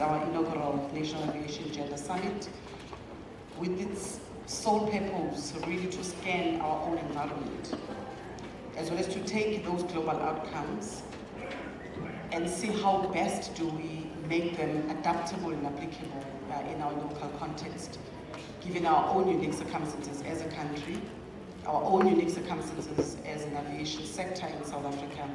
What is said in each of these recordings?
Our inaugural National Aviation Gender Summit, with its sole purpose really to scan our own environment, as well as to take those global outcomes and see how best do we make them adaptable and applicable in our local context, given our own unique circumstances as a country, our own unique circumstances as an aviation sector in South Africa,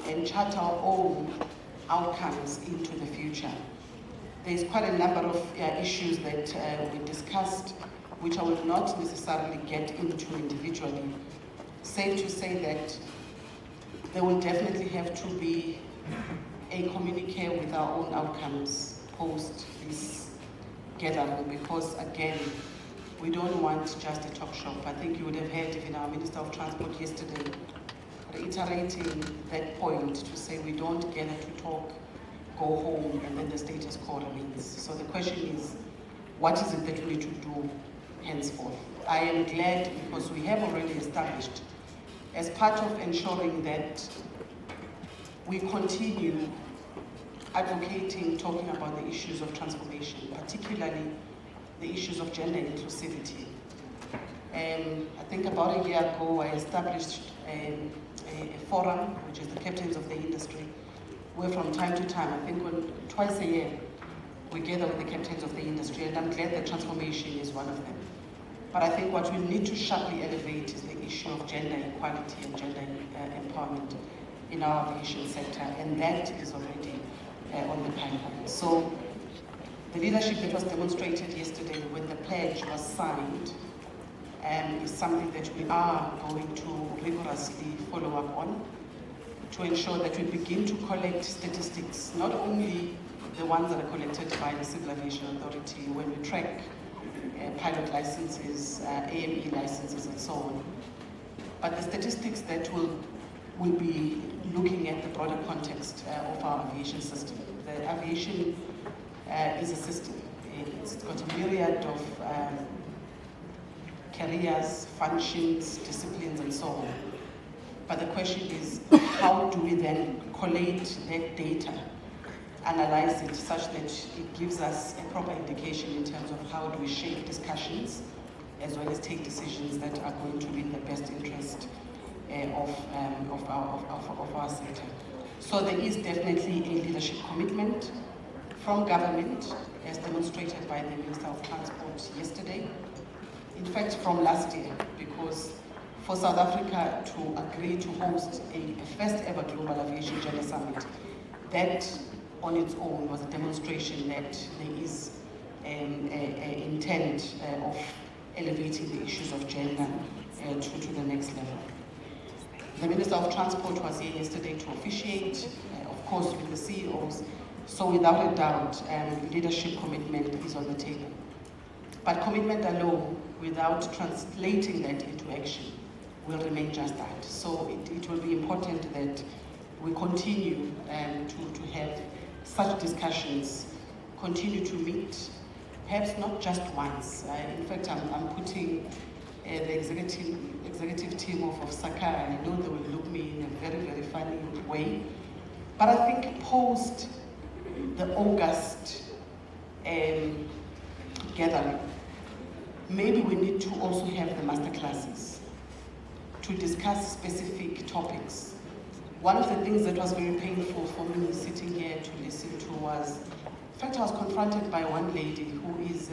and chart our own outcomes into the future. There's quite a number of issues that we discussed, which I will not necessarily get into individually. Safe to say that there will definitely have to be a communique with our own outcomes post this gathering, because again, we don't want just a talk shop. I think you would have heard even our Minister of Transport yesterday reiterating that point to say we don't gather to talk, go home, and then the status quo remains. So the question is, what is it that we need to do henceforth? I am glad because we have already established, as part of ensuring that we continue advocating, talking about the issues of transformation, particularly the issues of gender inclusivity. I think about a year ago, I established a forum, which is the captains of the industry, where from time to time, I think twice a year, we gather with the captains of the industry, and I'm glad that transformation is one of them. But I think what we need to sharply elevate is the issue of gender equality and gender empowerment in our aviation sector, and that is already on the pipeline. So the leadership that was demonstrated yesterday when the pledge was signed is something that we are going to rigorously follow up on, to ensure that we begin to collect statistics, not only the ones that are collected by the Civil Aviation Authority when we track pilot licenses, AME licenses, and so on, but the statistics that will be looking at the broader context of our aviation system. The aviation is a system. It's got a myriad of careers, functions, disciplines, and so on. But the question is, how do we then collate that data, analyze it such that it gives us a proper indication in terms of how do we shape discussions, as well as take decisions that are going to be in the best interest of our sector. So there is definitely a leadership commitment from government, as demonstrated by the Minister of Transport yesterday. In fact, from last year, because for South Africa to agree to host a first ever Global Aviation Gender Summit, that on its own was a demonstration that there is an intent of elevating the issues of gender to the next level. The Minister of Transport was here yesterday to officiate, of course with the CEOs, so without a doubt, leadership commitment is on the table. But commitment alone, without translating that into action, will remain just that. So it will be important that we continue to have such discussions, continue to meet, perhaps not just once. In fact, I'm putting the executive team of SACAA, and I know they will look me in a very, very funny way. But I think post the August gathering, maybe we need to also have the master classes to discuss specific topics one of the things that was very painful for me sitting here to listen to was, in fact, I was confronted by one lady who is,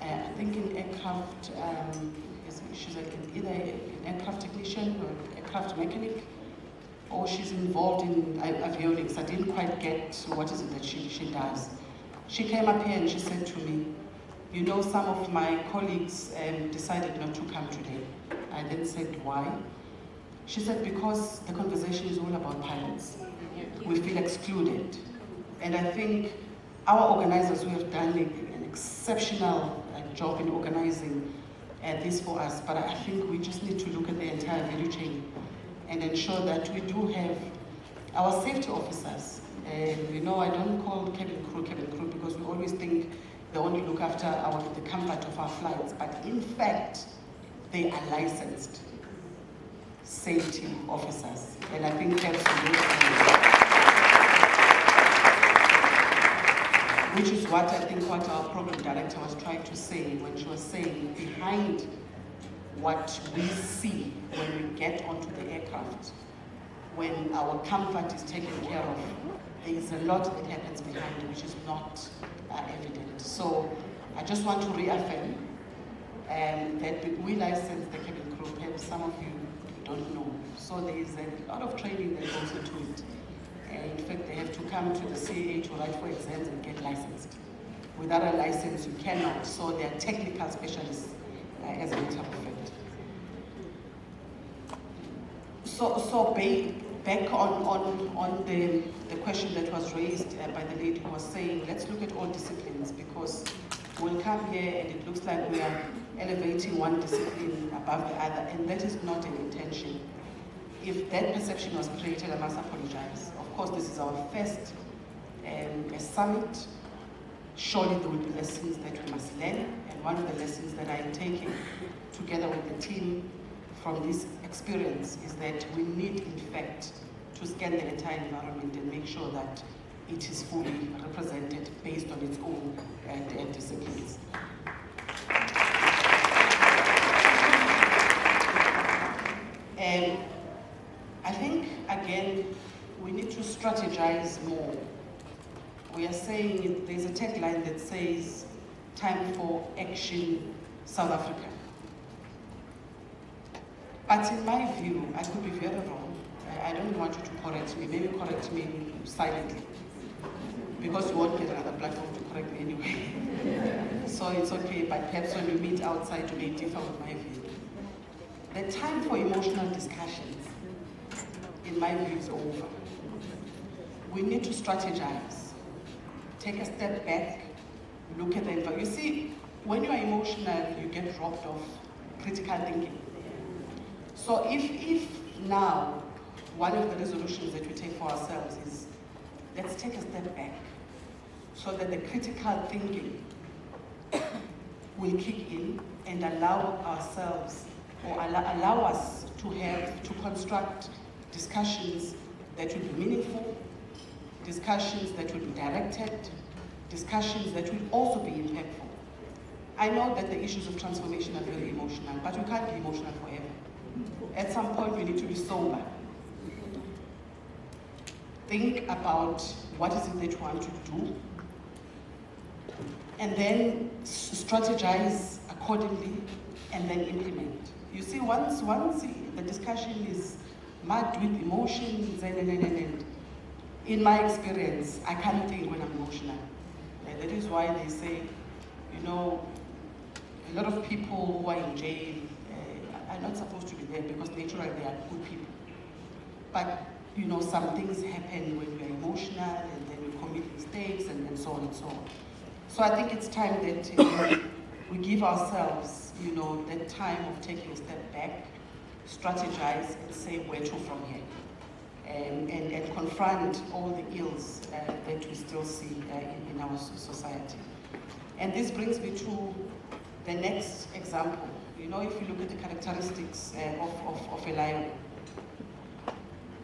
I think, in aircraft, she's either an aircraft technician or aircraft mechanic, or she's involved in avionics. I didn't quite get what is it that she does. She came up here and she said to me, you know, some of my colleagues decided not to come today. I then said, why? She said, because the conversation is all about pilots. We feel excluded. And I think our organizers who have done an exceptional job in organizing this for us, but I think we just need to look at the entire value chain and ensure that we do have our safety officers. You know, I don't call cabin crew because we always think they only look after the comfort of our flights, but in fact, they are licensed safety officers. And I think that's which is what I think what our program director was trying to say when she was saying behind what we see when we get onto the aircraft, when our comfort is taken care of, there is a lot that happens behind it which is not evident. So I just want to reaffirm that we license the cabin crew. Perhaps some of you don't know. So there is a lot of training that goes into it. In fact, they have to come to the SACAA to write for exams and get licensed. Without a license, you cannot. So they are technical specialists, as a matter of fact. So back on the question that was raised by the lady who was saying, let's look at all disciplines, because we'll come here and it looks like we are elevating one discipline above the other, and that is not an intention. If that perception was created, I must apologize. Of course, this is our first summit. Surely there will be lessons that we must learn, and one of the lessons that I am taking together with the team from this experience is that we need, in fact, to scan the entire environment and make sure that it is fully represented based on its own disciplines. And I think, again, we need to strategize more. We are saying, there's a tagline that says, time for action, South Africa. But in my view, I could be very wrong. I don't want you to correct me. Maybe correct me silently, because you won't get another platform to correct me anyway. So it's okay, but perhaps when we meet outside, you may differ with my view. The time for emotional discussions, in my view, is over. We need to strategize, take a step back, look at the environment. You see, when you are emotional, you get robbed of critical thinking. So if now, one of the resolutions that we take for ourselves is, let's take a step back, so that the critical thinking will kick in and allow ourselves, or allow us to construct discussions that will be meaningful, discussions that will be directed, discussions that will also be impactful. I know that the issues of transformation are very emotional, but we can't be emotional forever. At some point, we need to be sober. Think about what is it that you want to do, and then strategize accordingly, and then implement. You see, once the discussion is marked with emotions and in my experience, I can't think when I'm emotional. And that is why they say, you know, a lot of people who are in jail are not supposed to be there because naturally they are good people. But, you know, some things happen when we are emotional, and then we commit mistakes, and so on and so on. So I think it's time that we give ourselves, you know, that time of taking a step back, strategize, and say where to from here, and confront all the ills that we still see in our society. And this brings me to the next example. You know, if you look at the characteristics of a lion,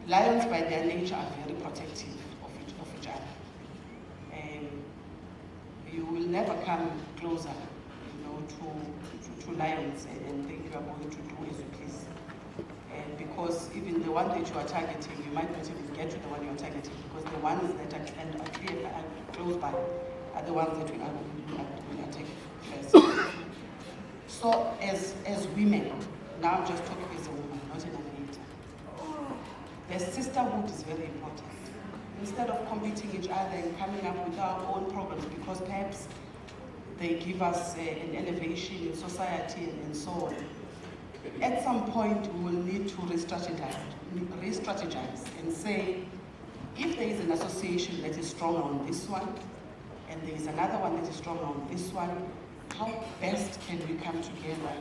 lions by their nature are very protective of each other. And you will never come closer, you know, to lions and think you are going to do as you please. because even the one that you are targeting, you might not even get to the one you are targeting, because the ones that are close by are the ones that we are taking first. So as women, now I'm just talking as a woman, not an aviator, the sisterhood is very important. Instead of competing each other and coming up with our own programs, because perhaps they give us an elevation in society and so on, at some point we will need to re-strategize and say, if there is an association that is strong on this one, and there is another one that is strong on this one, how best can we come together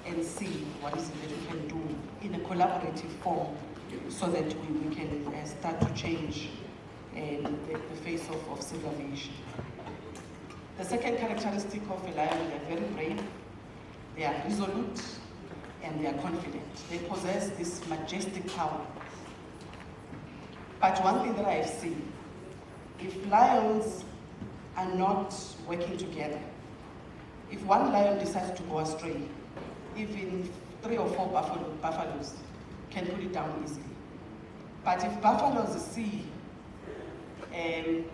and see what is it that we can do in a collaborative form so that we can start to change the face of civil aviation. The second characteristic of a lion, they are very brave, they are resolute, and they are confident. They possess this majestic power. But one thing that I have seen, if lions are not working together, if one lion decides to go astray, even 3 or 4 buffaloes can put it down easily. But if buffaloes see a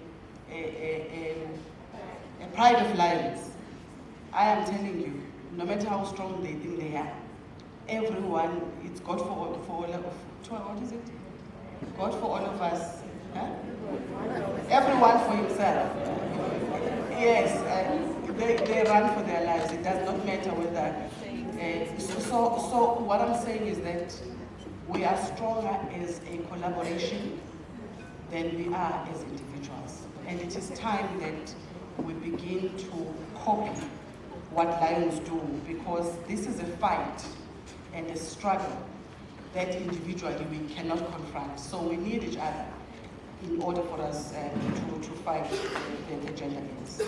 pride of lions, I am telling you, no matter how strong they think they are, everyone, it's God for all what is it? God for all of us. Huh? Everyone for himself. Yes, they run for their lives. It does not matter whether. So what I'm saying is that we are stronger as a collaboration than we are as individuals. And it is time that we begin to copy what lions do, because this is a fight and a struggle that individually we cannot confront. So we need each other in order for us to fight the gender gains.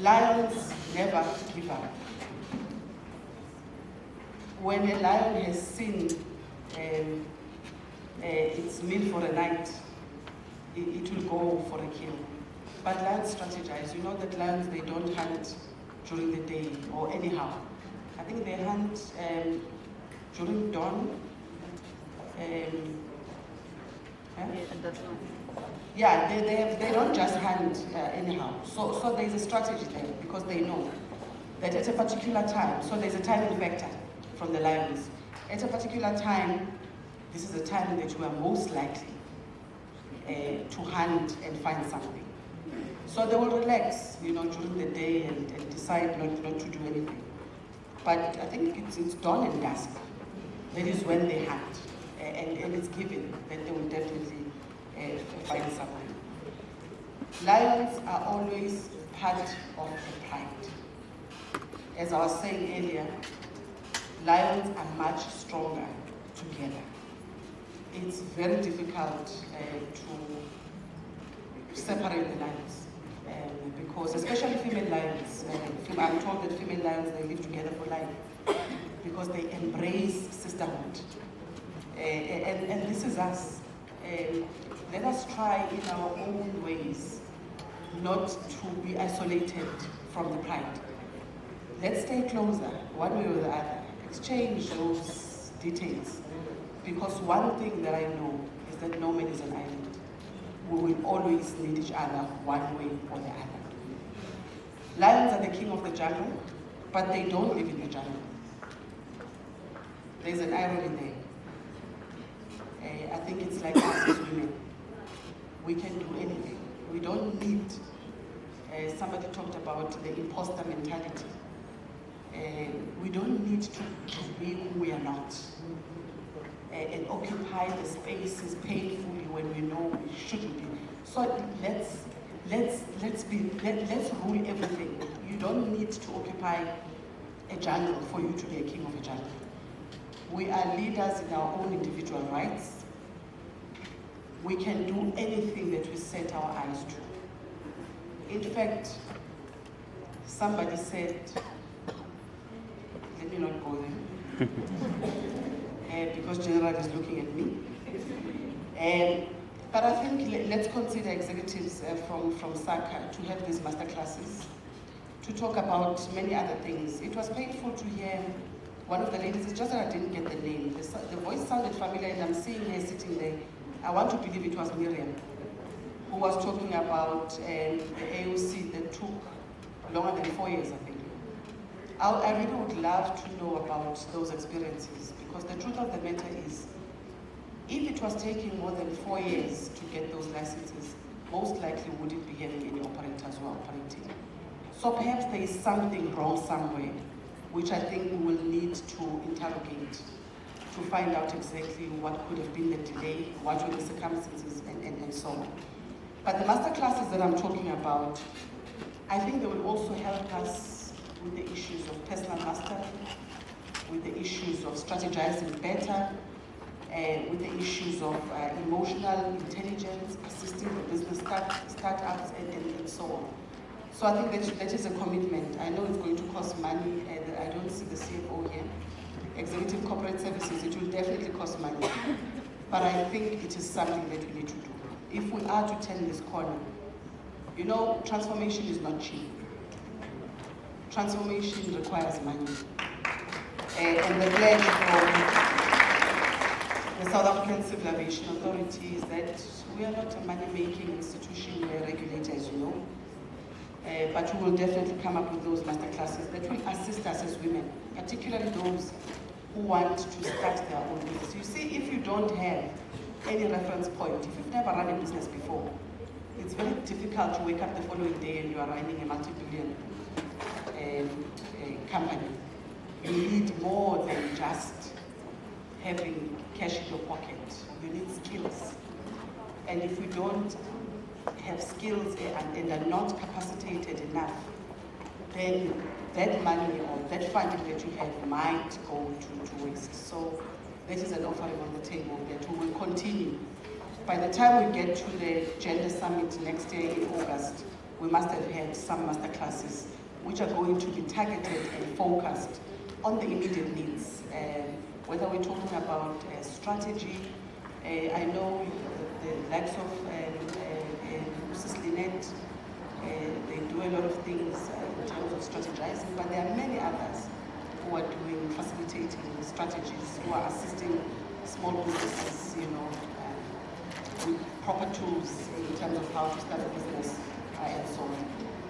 Lions never give up. When a lion has seen its meal for a night, it will go for a kill. But lions strategize. You know that lions, they don't hunt during the day or anyhow. I think they hunt during dawn. Yeah, they don't just hunt anyhow. So there's a strategy there, because they know that at a particular time, so there's a timing factor from the lions. At a particular time, this is a time that we are most likely to hunt and find something. So they will relax, during the day and decide not to do anything. But I think it's dawn and dusk. That is when they hunt, and it's given that they will definitely find something. Lions are always part of the pride. As I was saying earlier, lions are much stronger together. It's very difficult to separate the lions. Because especially female lions, I'm told that female lions, they live together for life because they embrace sisterhood. And this is us. Let us try in our own ways not to be isolated from the pride. Let's stay closer, one way or the other. Exchange those details. Because one thing that I know is that no man is an island. We will always need each other one way or the other. Lions are the king of the jungle, but they don't live in the jungle. There's an irony there. I think it's like us as women. We can do anything. We don't need, somebody talked about the imposter mentality. We don't need to be who we are not. And occupy the spaces painfully when we know we shouldn't be. So let's rule everything. You don't need to occupy a jungle for you to be a king of a jungle. We are leaders in our own individual rights. We can do anything that we set our eyes to. In fact, somebody said, let me not go there. Because General is looking at me. But I think let's consider executives from SACAA to have these master classes, to talk about many other things. It was painful to hear one of the ladies, it's just that I didn't get the name. The voice sounded familiar and I'm seeing her sitting there. I want to believe it was Miriam, who was talking about the AOC that took longer than 4 years, I think. I really would love to know about those experiences, because the truth of the matter is, if it was taking more than 4 years to get those licenses, most likely wouldn't be having any operators who are operating. So perhaps there is something wrong somewhere, which I think we will need to interrogate to find out exactly what could have been the delay, what were the circumstances, and so on. But the master classes that I'm talking about, I think they will also help us with the issues of personal mastery, with the issues of strategizing better, with the issues of emotional intelligence, assisting the business startups, and so on. So I think that is a commitment. I know it's going to cost money, and I don't see the CFO here. Executive corporate services, it will definitely cost money. But I think it is something that we need to do. If we are to turn this corner, you know, transformation is not cheap. Transformation requires money. And the pledge from the South African Civil Aviation Authority is that we are not a money-making institution, we are a regulator, as you know. But we will definitely come up with those masterclasses that will assist us as women, particularly those who want to start their own business. You see, if you don't have any reference point, if you've never run a business before, it's very difficult to wake up the following day and you are running a multi-billion company. You need more than just having cash in your pocket. You need skills. And if we don't have skills and are not capacitated enough, then that money or that funding that you have might go to waste. So that is an offering on the table that we will continue. By the time we get to the Gender Summit next year in August, we must have had some masterclasses which are going to be targeted and focused on the immediate needs. Whether we're talking about strategy, I know the likes of Mrs. Lynette, they do a lot of things in terms of strategizing, but there are many others who are doing, facilitating strategies, who are assisting small businesses, you know, with proper tools in terms of how to start a business and so on.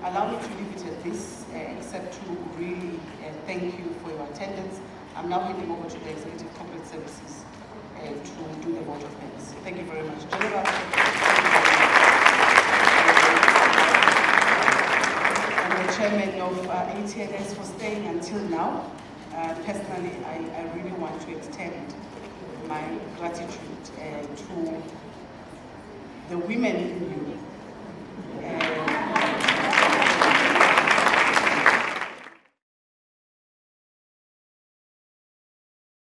Allow me to leave it at this, except to really thank you for your attendance. I'm now handing over to the Executive Corporate Services to do the vote of thanks. Thank you very much. General, I'm the chairman of ATNS for staying until now. Personally, I really want to extend my gratitude to the women in you